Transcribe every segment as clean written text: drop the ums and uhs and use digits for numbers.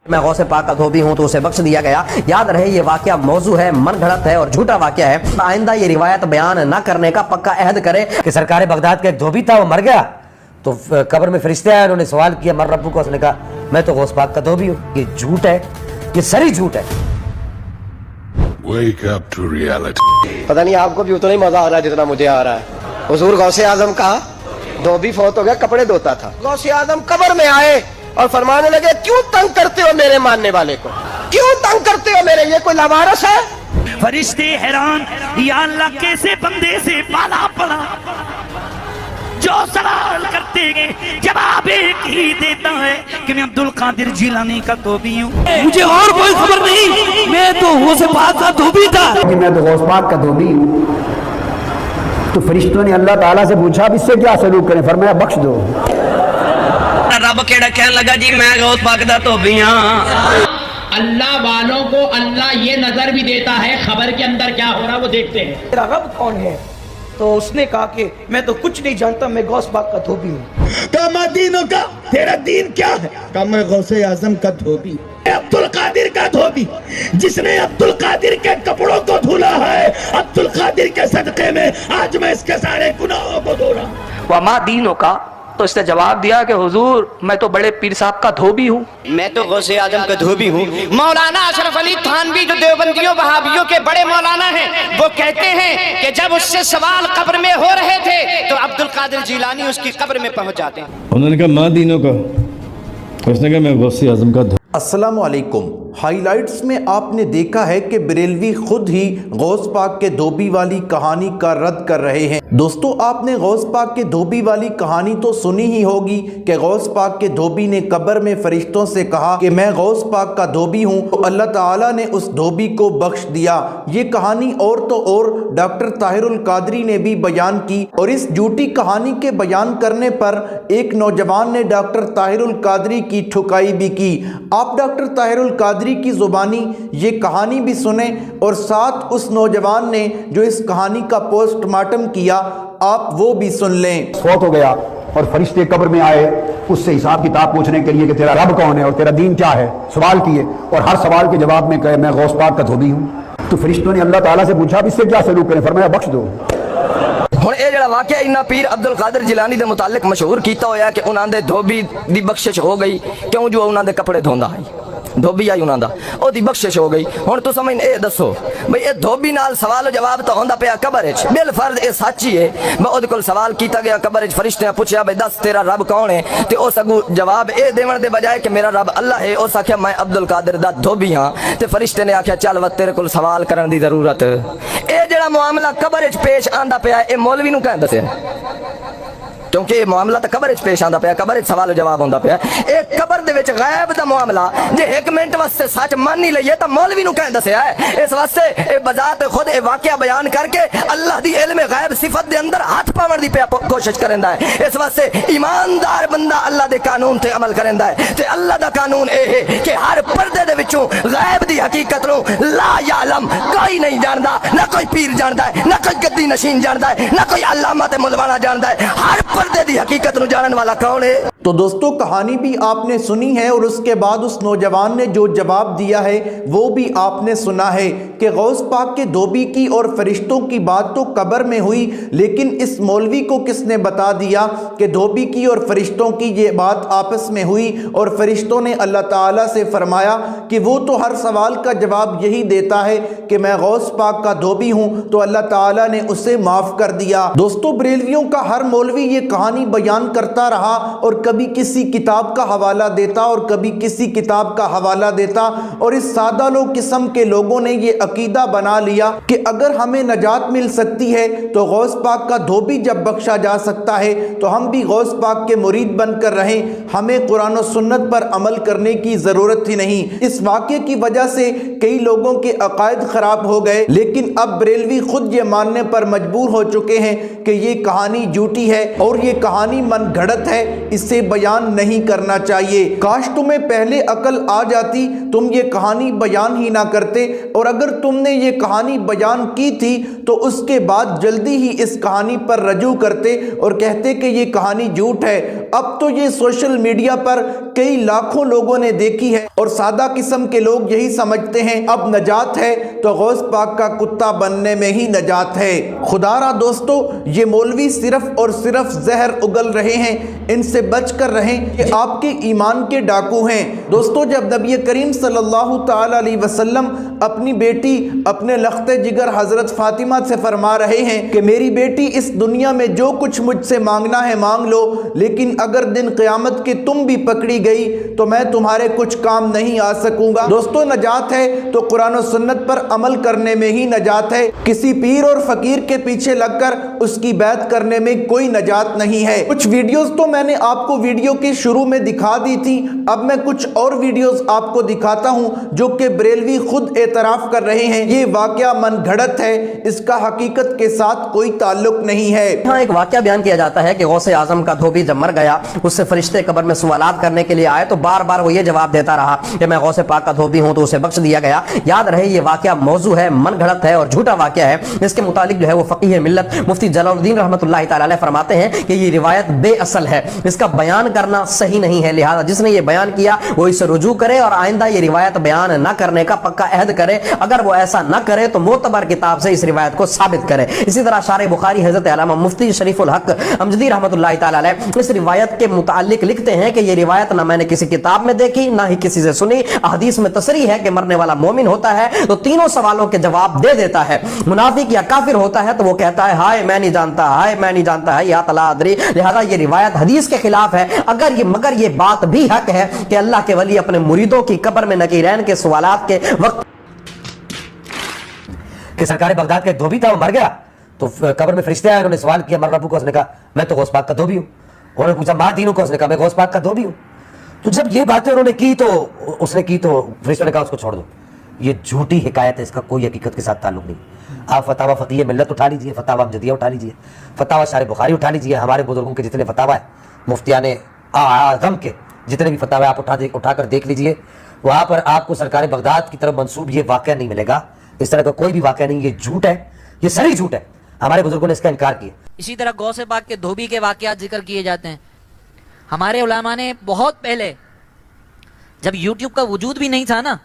میں غوث پاک کا دھوبی ہوں تو اسے بخش دیا گیا۔ یاد رہے یہ واقعہ موضوع ہے، من گھڑت ہے اور جھوٹا واقعہ ہے۔ آئندہ یہ روایت بیان نہ کرنے کا پکا عہد کرے کہ سرکار بغداد کا ایک دھوبی تھا، وہ مر گیا تو قبر میں فرشتے آئے، انہوں نے سوال کیا من ربو کو، اس نے کہا میں تو غوث پاک کا دھوبی ہوں۔ یہ جھوٹ ہے، یہ سری جھوٹ ہے۔ Wake up to reality. پتہ نہیں آپ کو بھی اتنا ہی مزہ آ رہا ہے جتنا مجھے آ رہا ہے۔ حضور غوث اعظم کا دھوبی فوت ہو گیا، کپڑے دھوتا تھا۔ غوث اعظم قبر میں آئے اور فرمانے لگے کیوں تنگ کرتے ہو میرے ماننے والے کو، کیوں تنگ کرتے ہو میرے، یہ کوئی لوارث ہے؟ فرشتے حیران، یا اللہ کیسے بندے سے پالا پڑا، جو سوال کرتے گئے جواب ایک ہی دیتا ہے کہ میں عبد القادر جیلانی کا دھوبی ہوں، مجھے اور کوئی خبر نہیں، میں تو غوث پاک کا دھوبی تھا۔ کہ میں تو غوث پاک کا دھوبی ہوں، تو فرشتوں نے اللہ تعالیٰ سے پوچھا اب اس سے کیا سلوک کریں، فرمایا بخش دو۔ رب کیڑا کہنے لگا جی میں غوث پاک دا دھوبی ہاں۔ اللہ والوں کو اللہ یہ نظر بھی دیتا ہے خبر کے اندر کیا ہو رہا وہ دیکھتے ہیں۔ تیرا رب کون ہے؟ تو اس نے کہا کہ میں تو کچھ نہیں جانتا، میں غوث پاک کا دھوبی ہوں۔ کہا ماں دینوں کا، تیرا دین کیا ہے؟ کہا میں غوث اعظم کا دھوبی، عبد القادر کا دھوبی، جس نے عبد القادر کے کپڑوں کو دھولا ہے، عبد القادر کے صدقے میں آج میں اس کے سارے گناہوں کو دھو رہا ہوں۔ وما دینوں کا، تو اس نے جواب دیا کہ حضور میں تو بڑے پیر صاحب کا دھوبی ہوں، میں تو غوث اعظم کا دھوبی ہوں۔ مولانا اشرف علی تھانوی جو دیوبندیوں وہابیوں کے بڑے مولانا ہیں، وہ کہتے ہیں کہ جب اس سے سوال قبر میں ہو رہے تھے تو عبد القادر جیلانی اس کی قبر میں پہنچ جاتے ہیں۔ انہوں نے کہا ماں دینوں کا، اس نے کہا میں غوث اعظم کا دھوبی۔ السلام علیکم۔ ہائی لائٹس میں آپ نے دیکھا ہے کہ بریلوی خود ہی غوث پاک کے دھوبی والی کہانی کا رد کر رہے ہیں۔ دوستو آپ نے غوث پاک کے دھوبی والی کہانی تو سنی ہی ہوگی کہ غوث پاک کے دھوبی نے قبر میں فرشتوں سے کہا کہ میں غوث پاک کا دھوبی ہوں، تو اللہ تعالیٰ نے اس دھوبی کو بخش دیا۔ یہ کہانی اور تو اور ڈاکٹر طاہر القادری نے بھی بیان کی، اور اس جھوٹی کہانی کے بیان کرنے پر ایک نوجوان نے ڈاکٹر طاہر القادری کی ٹھکائی بھی کی۔ آپ ڈاکٹر طاہر القادری کی زبانی یہ کہانی بھی سنیں، اور ساتھ اس نوجوان نے جو اس کہانی کا پوسٹ مارٹم کیا آپ وہ بھی سن لیں۔ فوت ہو گیا اور فرشتے قبر میں آئے اس سے حساب کتاب پوچھنے کے لیے کہ تیرا رب کون ہے اور تیرا دین کیا ہے، سوال کیے، اور ہر سوال کے جواب میں کہے میں غوث پاک کا دھوبی ہوں۔ تو فرشتوں نے اللہ تعالیٰ سے پوچھا اب اس سے کیا سلوک کریں، فرمایا بخش دو۔ ہن اے جڑا واقعہ انہاں پیر عبد القادر جیلانی دے متعلق مشہور کیتا ہویا کہ انہاں دے دھوبی دی بخشش ہو گئی، کیوں جو انہاں دے کپڑے دھوندا ہے، دھوبی آئی انہاں دا، او دی بخشش ہو گئی۔ ہن تو سمجھ اے دسو بھئی اے دھوبی نال سوال و جواب تو ہوندا پیا قبر وچ، بالفرض اے سچ ہی ہے۔ میں اودے کول سوال کیتا گیا قبر وچ، فرشتے پوچھیا بھئی دس تیرا رب کون ہے، تے او سگو جواب اے دیون دے بجائے کہ میرا رب اللہ ہے، اس آکھیا میں عبد القادر دا دھوبی ہاں، تے فرشتے نے آکھیا چل و تیرے کول سوال کرن دی ضرورت۔ اے جڑا معاملہ قبر وچ پیش آندا پیا اے مولوی نوں کہہ دسیا، کیونکہ یہ معاملہ تو قبر پیش آندا پیا، قبر سوال و جواب ہوندا پیا۔ اے قبر دے وچ غیب دا معاملہ جے ایک منٹ واسطے سچ مان نہیں لئیے تو مولوی نوں کہہ دسیا ہے۔ اس واسطے اے بذات خود اے واقعہ بیان کر کے اللہ دی علم غیب صفت دے اندر ہاتھ پاون دی پیا کوشش کرندا ہے۔ اس واسطے ایماندار بندہ اللہ دے قانون تے عمل کرندا ہے، تے اللہ دا قانون اے ہے کہ ہر پردے دے وچوں غیب دی حقیقت نوں لا یعلم کوئی نہیں جاندا، نہ کوئی پیر جاندا ہے، نہ کوئی گدی نشین جاندا ہے، نہ کوئی علامہ تے مولوانا جاندا ہے، ہر پردے دی حقیقت نوں جانن والا کون ہے؟ تو دوستو کہانی بھی آپ نے سنی ہے، اور اس کے بعد اس نوجوان نے جو جواب دیا ہے وہ بھی آپ نے سنا ہے کہ غوث پاک کے دھوبی کی اور فرشتوں کی بات تو قبر میں ہوئی، لیکن اس مولوی کو کس نے بتا دیا کہ دھوبی کی اور فرشتوں کی یہ بات آپس میں ہوئی، اور فرشتوں نے اللہ تعالیٰ سے فرمایا کہ وہ تو ہر سوال کا جواب یہی دیتا ہے کہ میں غوث پاک کا دھوبی ہوں، تو اللہ تعالیٰ نے اسے معاف کر دیا۔ دوستو بریلویوں کا ہر مولوی یہ کہانی بیان کرتا رہا، اور کبھی کسی کتاب کا حوالہ دیتا اور کبھی کسی کتاب کا حوالہ دیتا، اور اس سادہ لو قسم کے لوگوں نے یہ عقیدہ بنا لیا کہ اگر ہمیں نجات مل سکتی ہے تو غوث پاک کا دھوبی جب بخشا جا سکتا ہے تو ہم بھی غوث پاک کے مرید بن کر رہیں، ہمیں قرآن و سنت پر عمل کرنے کی ضرورت ہی نہیں۔ اس واقعے کی وجہ سے کئی لوگوں کے عقائد خراب ہو گئے، لیکن اب بریلوی خود یہ ماننے پر مجبور ہو چکے ہیں کہ یہ کہانی جھوٹی ہے، اور اور یہ کہانی من گھڑت ہے، اسے بیان نہیں کرنا چاہیے۔ کاش تمہیں پہلے عقل آ جاتی، تم یہ کہانی بیان ہی نہ کرتے، اور اگر تم نے یہ کہانی بیان کی تھی تو اس کے بعد جلدی ہی اس کہانی پر رجوع کرتے اور کہتے کہ یہ کہانی جھوٹ ہے۔ اب تو یہ سوشل میڈیا پر کئی لاکھوں لوگوں نے دیکھی ہے اور سادہ قسم کے لوگ یہی سمجھتے ہیں اب نجات ہے تو غوث پاک کا کتا بننے میں ہی نجات ہے۔ خدا را دوستو، یہ مولوی صرف اور صرف زہر اگل رہے ہیں، ان سے بچ کر رہیں، کہ آپ کے ایمان کے ڈاکو ہیں۔ دوستو، جب نبی کریم صلی اللہ تعالی علیہ وسلم اپنی بیٹی اپنے لخت جگر حضرت فاطمہ سے فرما رہے ہیں کہ میری بیٹی اس دنیا میں جو کچھ مجھ سے مانگنا ہے مانگ لو، لیکن اگر دن قیامت کے تم بھی پکڑی گئی تو میں تمہارے کچھ کام نہیں آ سکوں گا۔ دوستو، نجات ہے تو قرآن و سنت پر عمل کرنے میں ہی نجات ہے، کسی پیر اور فقیر کے پیچھے لگ کر اس کی بیعت کرنے میں کوئی نجات نہیں ہے۔ کچھ ویڈیوز تو میں نے آپ کو ویڈیو کے شروع میں دکھا دی تھی، اب میں کچھ اور ویڈیوز آپ کو دکھاتا ہوں جو کہ بریلوی خود اعتراف کر رہے ہیں یہ واقعہ من گھڑت ہے، اس کا حقیقت کے ساتھ کوئی تعلق نہیں ہے۔ یہاں ایک واقعہ بیان کیا جاتا ہے کہ غوث اعظم کا دھوبی جب مر گیا، اس سے فرشتے قبر میں سوالات کرنے کے لیے آئے تو بار بار وہ یہ جواب دیتا رہا کہ میں غوث پاک کا دھوبی ہوں، تو اسے بخش دیا گیا۔ یاد رہے یہ واقعہ موضوع ہے، من گھڑت ہے اور جھوٹا واقعہ ہے۔ اس کے متعلق جو ہے وہ فقیہ ملت مفتی جلال الدین رحمۃ اللہ تعالی علیہ فرماتے ہیں کہ یہ روایت بے اصل ہے، اس کا بیان کرنا صحیح نہیں ہے، لہذا جس نے یہ بیان کیا وہ اس سے رجوع کرے اور آئندہ یہ روایت بیان نہ کرنے کا پکا عہد کرے۔ اگر وہ ایسا نہ کرے تو معتبر کتاب سے اس روایت کو ثابت کرے۔ اسی طرح شارح بخاری حضرت علامہ مفتی شریف الحق امجدی رحمۃ اللہ تعالی علیہ اس روایت کے متعلق لکھتے ہیں کہ یہ روایت نہ میں نے کسی کتاب میں دیکھی نہ ہی کسی سے سنی۔ احادیث میں تصریح ہے کہ مرنے والا مومن ہوتا ہے تو تینوں سوالوں کے جواب دے دیتا ہے، منافق یا کافر ہوتا ہے تو وہ کہتا ہے ہائے میں نہیں جانتا، ہائے میں نہیں جانتا ہے، یا طلا ادری۔ لہذا یہ روایت حدیث کے خلاف ہے۔ مگر یہ بات بھی حق ہے کہ اللہ کے ولی اپنے مریدوں کی قبر میں نکیرین کے سوالات کے وقت کہ سرکار بغداد کا ایک دھوبی تھا، وہ مر گیا تو قبر میں فرشتے آئے، انہوں نے سوال کیا مر ربو کو، اس نے کہا میں تو غوث پاک کا دھوبی ہوں۔ انہوں نے پوچھا ماں دینوں کو، اس نے کہا میں غوث پاک کا دھوبی ہوں۔ تو جب یہ باتیں انہوں نے کی تو فرشتوں نے کہا اس کو چھوڑ دو، یہ جھوٹی حکایت ہے، اس کا کوئی حقیقت کے ساتھ تعلق نہیں۔ آپ فتاوی فقیہ ملت اٹھا لیجئے، فتاوی امجدیہ اٹھا لیجئے، فتاوی شارح بخاری اٹھا لیجئے، ہمارے بزرگوں کے جتنے فتاوی ہیں، مفتیان اعظم کے جتنے بھی فتاوی آپ اٹھا کر دیکھ لیجئے، وہاں پر آپ کو سرکار بغداد کی طرف منسوب یہ واقعہ نہیں ملے گا۔ اس طرح کا کوئی بھی واقعہ نہیں، یہ جھوٹ ہے، یہ سری جھوٹ ہے، ہمارے بزرگوں نے اس کا انکار کیا۔ اسی طرح غوث پاک کے دھوبی کے واقعات ذکر کیے جاتے ہیں۔ ہمارے علماء نے بہت پہلے جب یوٹیوب کا وجود بھی نہیں تھا نا،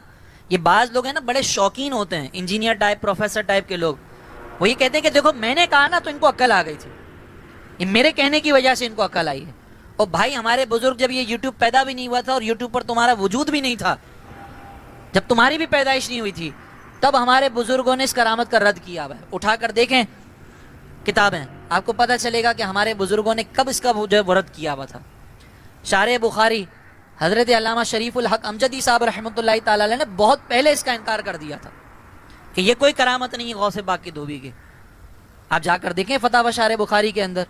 یہ بعض لوگ ہیں نا بڑے شوقین ہوتے ہیں، انجینئر ٹائپ پروفیسر ٹائپ کے لوگ، وہ یہ کہتے ہیں کہ دیکھو میں نے کہا نا تو ان کو عقل آ گئی تھی، یہ میرے کہنے کی وجہ سے ان کو عقل آئی ہے۔ اور بھائی ہمارے بزرگ جب یہ یوٹیوب پیدا بھی نہیں ہوا تھا اور یوٹیوب پر تمہارا وجود بھی نہیں تھا، جب تمہاری بھی پیدائش نہیں ہوئی تھی، تب ہمارے بزرگوں نے اس کرامت کا رد کیا ہے۔ اٹھا کر دیکھیں کتابیں، آپ کو پتہ چلے گا کہ ہمارے بزرگوں نے کب اس کا رد کیا ہوا تھا۔ شارح بخاری حضرت علامہ شریف الحق امجدی صاحب رحمۃ اللہ تعالی علیہ نے بہت پہلے اس کا انکار کر دیا تھا کہ یہ کوئی کرامت نہیں ہے غوث پاک کی دھوبی کی۔ آپ جا کر دیکھیں فتاوی شارح بخاری کے اندر،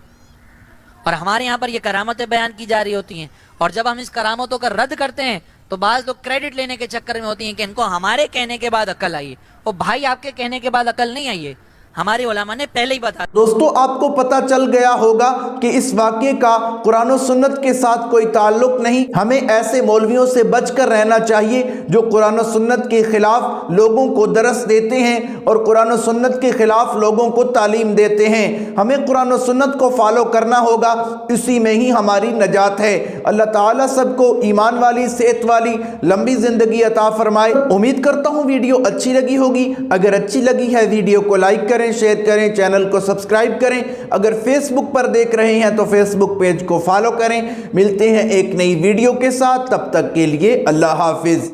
اور ہمارے یہاں پر یہ کرامتیں بیان کی جا رہی ہوتی ہیں، اور جب ہم اس کرامتوں کا رد کرتے ہیں تو بعض لوگ کریڈٹ لینے کے چکر میں ہوتی ہیں کہ ان کو ہمارے کہنے کے بعد عقل آئی ہے۔ اور بھائی آپ کے کہنے کے بعد عقل نہیں آئی ہے، ہمارے علماء نے پہلے ہی بتا۔ دوستو آپ کو پتہ چل گیا ہوگا کہ اس واقعے کا قرآن و سنت کے ساتھ کوئی تعلق نہیں۔ ہمیں ایسے مولویوں سے بچ کر رہنا چاہیے جو قرآن و سنت کے خلاف لوگوں کو درس دیتے ہیں اور قرآن و سنت کے خلاف لوگوں کو تعلیم دیتے ہیں۔ ہمیں قرآن و سنت کو فالو کرنا ہوگا، اسی میں ہی ہماری نجات ہے۔ اللہ تعالیٰ سب کو ایمان والی، صحت والی، لمبی زندگی عطا فرمائے۔ امید کرتا ہوں ویڈیو اچھی لگی ہوگی۔ اگر اچھی لگی ہے ویڈیو کو لائک کریں، شیئر کریں، چینل کو سبسکرائب کریں۔ اگر فیس بک پر دیکھ رہے ہیں تو فیس بک پیج کو فالو کریں۔ ملتے ہیں ایک نئی ویڈیو کے ساتھ، تب تک کے لیے اللہ حافظ۔